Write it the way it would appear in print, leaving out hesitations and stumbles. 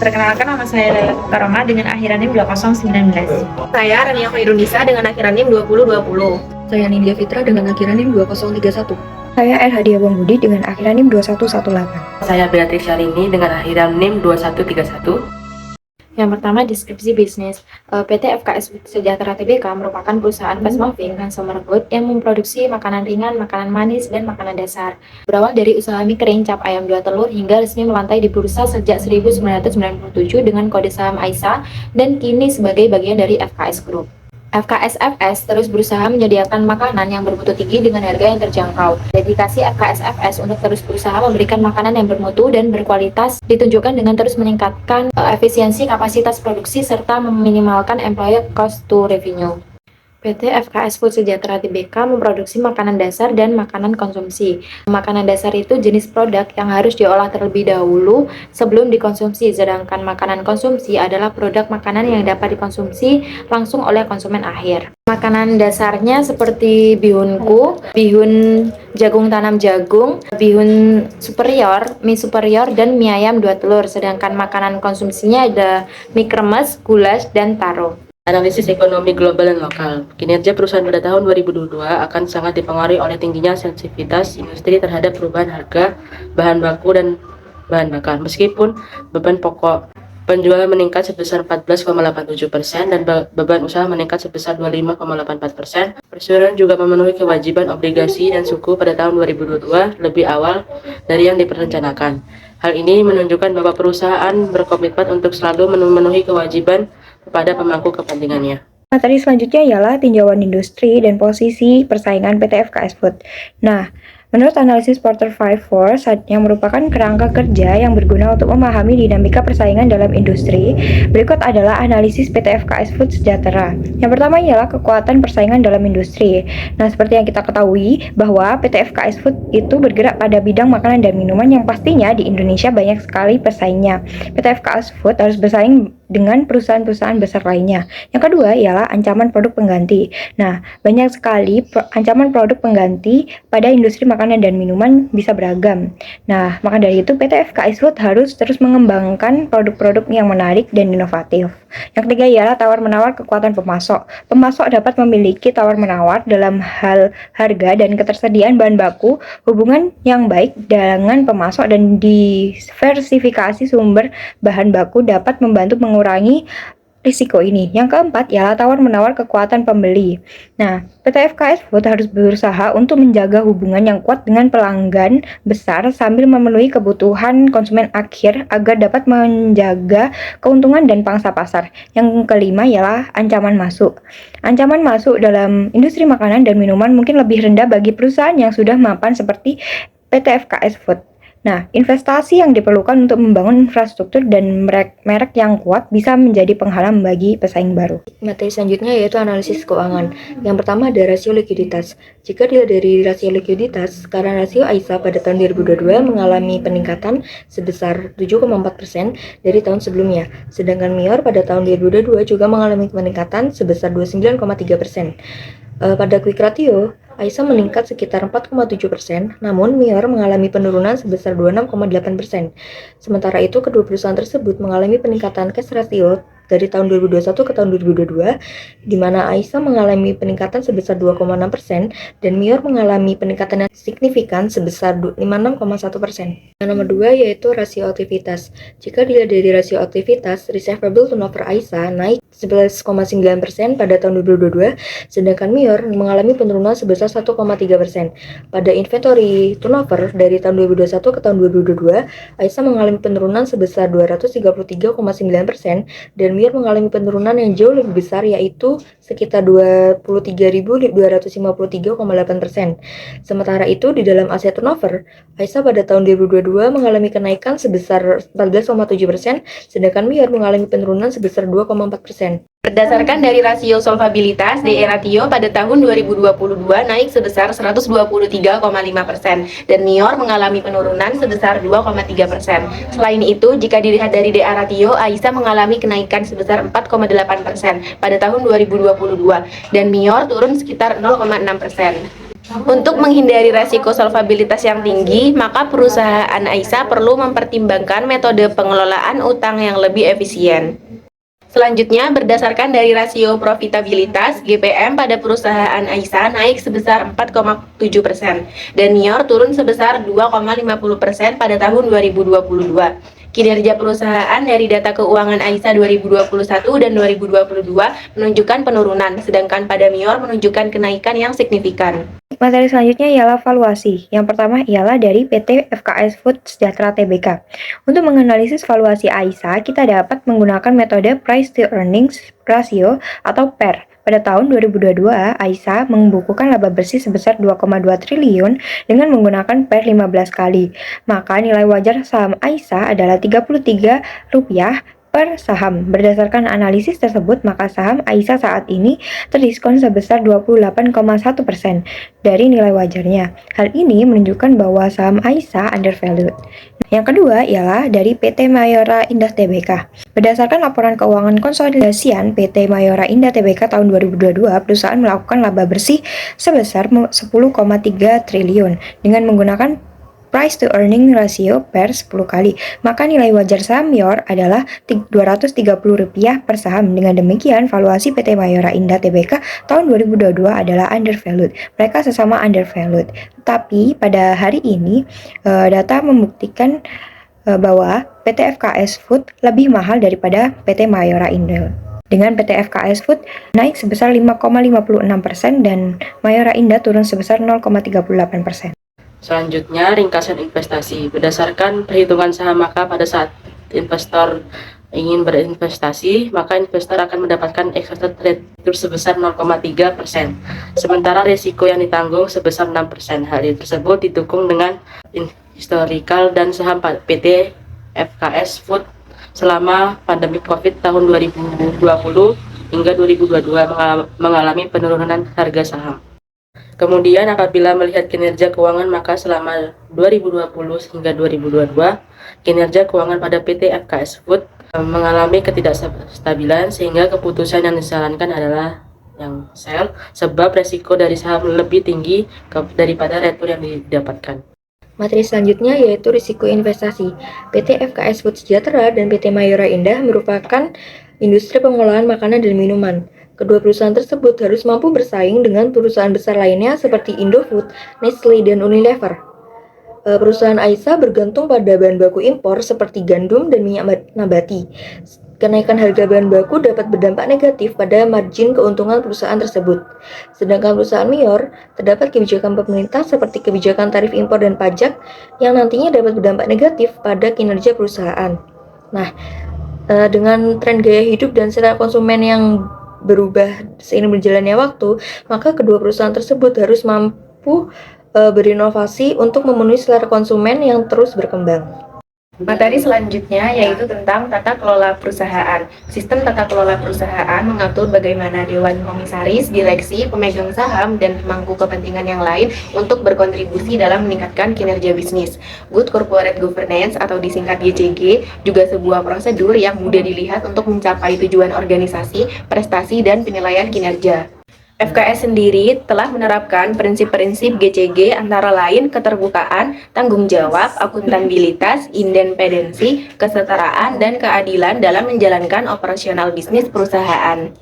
Perkenalkan, nama saya Lela Karoma dengan akhiran NIM 2019. Saya Rania Khairunisa dengan akhiran NIM 2020. Saya Nindya Fitra dengan akhiran NIM 2031. Saya R. Hadiah Budi dengan akhiran NIM 2118. Saya Beatrice Shalini dengan akhiran NIM 2131. Yang pertama, deskripsi bisnis. PT FKS Sejahtera Tbk merupakan perusahaan fast moving consumer good yang memproduksi makanan ringan, makanan manis, dan makanan dasar. Berawal dari usaha mie kering, cap ayam 2 telur hingga resmi melantai di bursa sejak 1997 dengan kode saham AISA dan kini sebagai bagian dari FKS Group. FKSFS terus berusaha menyediakan makanan yang bermutu tinggi dengan harga yang terjangkau. Dedikasi FKSFS untuk terus berusaha memberikan makanan yang bermutu dan berkualitas ditunjukkan dengan terus meningkatkan efisiensi kapasitas produksi serta meminimalkan employer cost to revenue. PT FKS Food Sejahtera Tbk memproduksi makanan dasar dan makanan konsumsi. Makanan dasar itu jenis produk yang harus diolah terlebih dahulu sebelum dikonsumsi, sedangkan makanan konsumsi adalah produk makanan yang dapat dikonsumsi langsung oleh konsumen akhir. Makanan dasarnya seperti bihunku, bihun jagung tanam jagung, bihun superior, mie superior, dan mie ayam 2 telur, sedangkan makanan konsumsinya ada mie kremes, goulash, dan taro. Analisis ekonomi global dan lokal. Kinerja perusahaan pada tahun 2022 akan sangat dipengaruhi oleh tingginya sensitivitas industri terhadap perubahan harga bahan baku dan bahan bakar. Meskipun beban pokok penjualan meningkat sebesar 14,87% dan beban usaha meningkat sebesar 25,84%, perusahaan juga memenuhi kewajiban obligasi dan suku pada tahun 2022 lebih awal dari yang diperencanakan. Hal ini menunjukkan bahwa perusahaan berkomitmen untuk selalu memenuhi kewajiban kepada pemangku kepentingannya. Materi selanjutnya ialah tinjauan industri dan posisi persaingan PT FKS Food. Nah, menurut analisis Porter 54 yang merupakan kerangka kerja yang berguna untuk memahami dinamika persaingan dalam industri, berikut adalah analisis PT FKS Food Sejahtera. Yang pertama ialah kekuatan persaingan dalam industri. Nah, seperti yang kita ketahui bahwa PT FKS Food itu bergerak pada bidang makanan dan minuman yang pastinya di Indonesia banyak sekali pesaingnya. PT FKS Food harus bersaing dengan perusahaan-perusahaan besar lainnya. Yang kedua ialah ancaman produk pengganti. Nah, banyak sekali ancaman produk pengganti pada industri makanan dan minuman bisa beragam. Nah, maka dari itu PT FKS Food harus terus mengembangkan produk-produk yang menarik dan inovatif. Yang ketiga ialah tawar-menawar kekuatan pemasok. Pemasok dapat memiliki tawar-menawar dalam hal harga dan ketersediaan bahan baku, hubungan yang baik dengan pemasok dan diversifikasi sumber bahan baku dapat membantu mengurangi risiko ini. Yang keempat ialah tawar-menawar kekuatan pembeli. Nah, PT FKS Food harus berusaha untuk menjaga hubungan yang kuat dengan pelanggan besar sambil memenuhi kebutuhan konsumen akhir agar dapat menjaga keuntungan dan pangsa pasar. Yang kelima ialah ancaman masuk. Ancaman masuk dalam industri makanan dan minuman mungkin lebih rendah bagi perusahaan yang sudah mapan seperti PT FKS Food. Nah, investasi yang diperlukan untuk membangun infrastruktur dan merek yang kuat bisa menjadi penghalang bagi pesaing baru. Materi selanjutnya yaitu analisis keuangan. Yang pertama ada rasio likuiditas. Jika dilihat dari rasio likuiditas, sekarang rasio AISA pada tahun 2022 mengalami peningkatan sebesar 7,4% dari tahun sebelumnya. Sedangkan MIOR pada tahun 2022 juga mengalami peningkatan sebesar 29,3%. Pada quick ratio, AISA meningkat sekitar 4,7%, namun MIOR mengalami penurunan sebesar 26,8%. Sementara itu, kedua perusahaan tersebut mengalami peningkatan cash ratio dari tahun 2021 ke tahun 2022, di mana AISA mengalami peningkatan sebesar 2,6% dan MIOR mengalami peningkatan yang signifikan sebesar 56,1%. Yang nomor 2 yaitu rasio aktivitas. Jika dilihat dari rasio aktivitas, receivable turnover AISA naik 11,9% pada tahun 2022, sedangkan MIOR mengalami penurunan sebesar 1,3%. Pada inventory turnover dari tahun 2021 ke tahun 2022, AISA mengalami penurunan sebesar 233,9% dan MIOR mengalami penurunan yang jauh lebih besar yaitu sekitar 23.253,8%. Sementara itu di dalam aset turnover, AISA pada tahun 2022 mengalami kenaikan sebesar 14,7%, sedangkan MIOR mengalami penurunan sebesar 2,4%. Berdasarkan dari rasio solvabilitas, DE ratio pada tahun 2022 naik sebesar 123,5% dan MIOR mengalami penurunan sebesar 2,3%. Selain itu, jika dilihat dari DA ratio, AISA mengalami kenaikan sebesar 4,8% pada tahun 2022 dan MIOR turun sekitar 0,6%. Untuk menghindari rasiko solvabilitas yang tinggi, maka perusahaan AISA perlu mempertimbangkan metode pengelolaan utang yang lebih efisien. Selanjutnya, berdasarkan dari rasio profitabilitas, GPM pada perusahaan AISA naik sebesar 4,7% dan NIOR turun sebesar 2,50% pada tahun 2022. Kinerja perusahaan dari data keuangan AISA 2021 dan 2022 menunjukkan penurunan, sedangkan pada NIOR menunjukkan kenaikan yang signifikan. Materi selanjutnya ialah valuasi. Yang pertama ialah dari PT FKS Food Sejahtera Tbk. Untuk menganalisis valuasi AISA, kita dapat menggunakan metode Price to Earnings Ratio atau PER. Pada tahun 2022, AISA membukukan laba bersih sebesar 2,2 triliun dengan menggunakan PER 15 kali. Maka nilai wajar saham AISA adalah Rp33 per saham. Berdasarkan analisis tersebut, maka saham AISA saat ini terdiskon sebesar 28,1% dari nilai wajarnya. Hal ini menunjukkan bahwa saham AISA undervalued. Yang kedua ialah dari PT Mayora Indah Tbk. Berdasarkan laporan keuangan konsolidasian PT Mayora Indah Tbk tahun 2022, perusahaan melakukan laba bersih sebesar 10,3 triliun dengan menggunakan Price to Earning Ratio per 10 kali. Maka nilai wajar saham MIOR adalah Rp230 per saham. Dengan demikian, valuasi PT Mayora Indah Tbk tahun 2022 adalah undervalued. Mereka sesama undervalued. Tapi pada hari ini, data membuktikan bahwa PT FKS Food lebih mahal daripada PT Mayora Indah. Dengan PT FKS Food naik sebesar 5,56% dan Mayora Indah turun sebesar 0,38%. Selanjutnya, ringkasan investasi. Berdasarkan perhitungan saham, maka pada saat investor ingin berinvestasi, maka investor akan mendapatkan expected return sebesar 0,3%. Sementara risiko yang ditanggung sebesar 6%. Hal tersebut didukung dengan historical dan saham PT FKS Food selama pandemi COVID tahun 2020 hingga 2022 mengalami penurunan harga saham. Kemudian apabila melihat kinerja keuangan, maka selama 2020 hingga 2022, kinerja keuangan pada PT FKS Food mengalami ketidakstabilan sehingga keputusan yang disarankan adalah yang sell sebab resiko dari saham lebih tinggi daripada return yang didapatkan. Materi selanjutnya yaitu risiko investasi. PT FKS Food Sejahtera dan PT Mayora Indah merupakan industri pengolahan makanan dan minuman. Kedua perusahaan tersebut harus mampu bersaing dengan perusahaan besar lainnya seperti Indofood, Nestle, dan Unilever. Perusahaan AISA bergantung pada bahan baku impor seperti gandum dan minyak nabati. Kenaikan harga bahan baku dapat berdampak negatif pada margin keuntungan perusahaan tersebut. Sedangkan perusahaan MIOR, terdapat kebijakan pemerintah seperti kebijakan tarif impor dan pajak yang nantinya dapat berdampak negatif pada kinerja perusahaan. Nah, dengan tren gaya hidup dan selera konsumen yang berubah seiring berjalannya waktu, maka kedua perusahaan tersebut harus mampu berinovasi untuk memenuhi selera konsumen yang terus berkembang. Materi selanjutnya yaitu tentang tata kelola perusahaan. Sistem tata kelola perusahaan mengatur bagaimana dewan komisaris, direksi, pemegang saham, dan pemangku kepentingan yang lain untuk berkontribusi dalam meningkatkan kinerja bisnis. Good Corporate Governance atau disingkat GCG juga sebuah prosedur yang mudah dilihat untuk mencapai tujuan organisasi, prestasi, dan penilaian kinerja. FKS sendiri telah menerapkan prinsip-prinsip GCG antara lain keterbukaan, tanggung jawab, akuntabilitas, independensi, kesetaraan, dan keadilan dalam menjalankan operasional bisnis perusahaan.